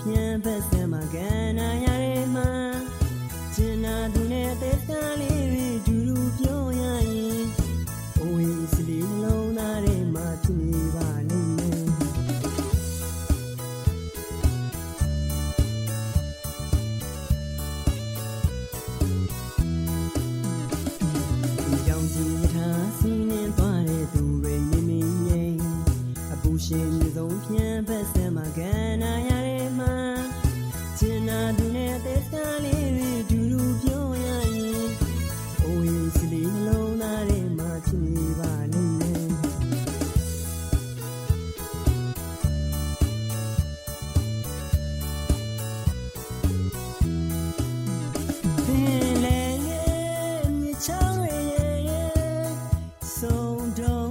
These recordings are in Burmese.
ပြန်ပတ်စမ်းမှာကန္နာရတဲ့မှာကျင်နာသူနဲ့သက်သာလေးတွေဒူဒူပြောရရင်အိုးရေးစလေးနှလုံးသားထဲမှာဖြစ်နေပါလိမ့်မယ်ကြောင်ကြီးထားစီးနှင်းသွားတဲ့သူတွေမြင်မြင်ငြိမ်အပူရှင်မြေဆုံးပြန်ပတ်စမ်းမှာကန္နာရတဲ့မှာကျင်နာသူနဲ့သက်သာလေးတွေဒူဒူပြောရရင်အိုးရေးစလေးနှလုံးသားထဲမှာဖြစ်နေပါလိမ့်မယ်ပင်လယ်ရဲ့မြေချောင်းတွေရဲ့ဆုံးတော့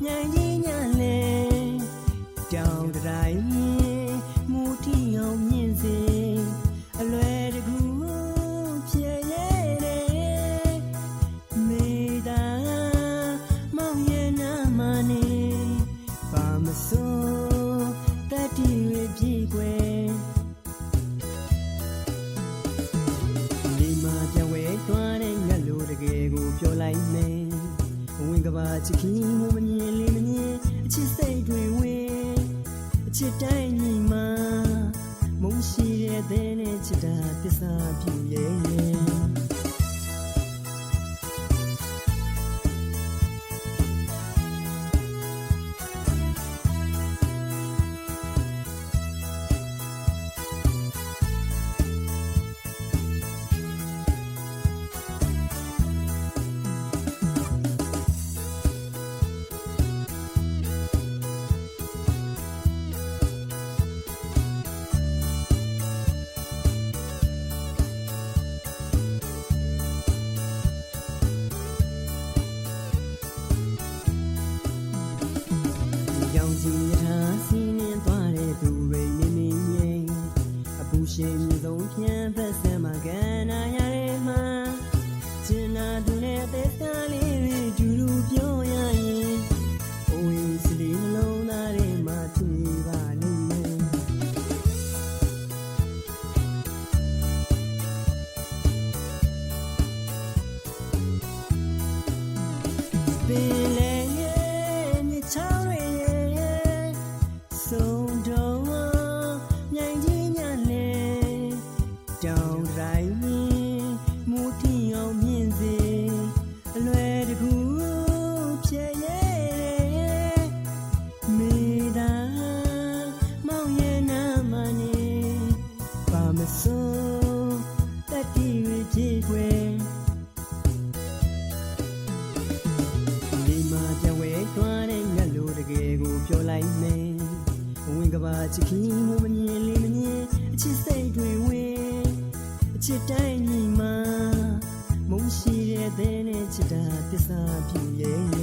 ညင်ကြီးညလဲတောင်တိုင်းမူတီအောင်မြင့်စေအလွယ်တကူဖြစ်ရဲ့တယ်မေတ္တာမောင်ရဲ့နာမနဲ့ပါမစိုးတတိရပြည့်ွယ်ဒီမှာပြန်ဝဲသွားတဲ့ငတ်လို့တကယ်ကိုပြောလိုက်မယ်ဝင်ကဘာချစ်ခင်မမမြင်လေးမမြင်အချစ်စိတ်တွေဝင်အချစ်တိုင်းညီမမုန်းရှိတဲ့တဲ့နဲ့ချစ်တာသစ္စာပြုရဲ့ကြောင်ကြီးထားစီးနှင်းသွားတဲ့သူတွေမြင်မြင်ငြိမ်အပူရှင်မြေဆုံးပြန်ပတ်စမ်းမှာကန္နာရတဲ့မှာကျင်နာသူနဲ့သက်သာလေးတွေဒူဒူပြောရရင်အိုးရေးစလေးနှလုံးသားထဲမှာဖြစ်နေပါလိမ့်မယ်ပင်လယ်ရဲ့မြေချောင်းတွေဆုံးတော့ညင်ကြီးညလဲတောင်တိုင်းမူတီအောင်မြင့်စေအလွယ်တကူဖြစ်ရဲ့မေတ္တာမောင်ရဲ့နာမနဲ့ပါမစိုးတတိရပြည့်ွယ်ဒီမှာပြန်ဝဲသွားတဲ့ငတ်လို့တကယ်ကိုပြောလိုက်မယ်ဝင်ကဘာချစ်ခင်မမမြင်လေးမမြင်အချစ်စိတ်တွေဝင်အချစ်တိုင်းညီမမုန်းရှိတဲ့တဲ့နဲ့ချစ်တာသစ္စာပြုရဲ့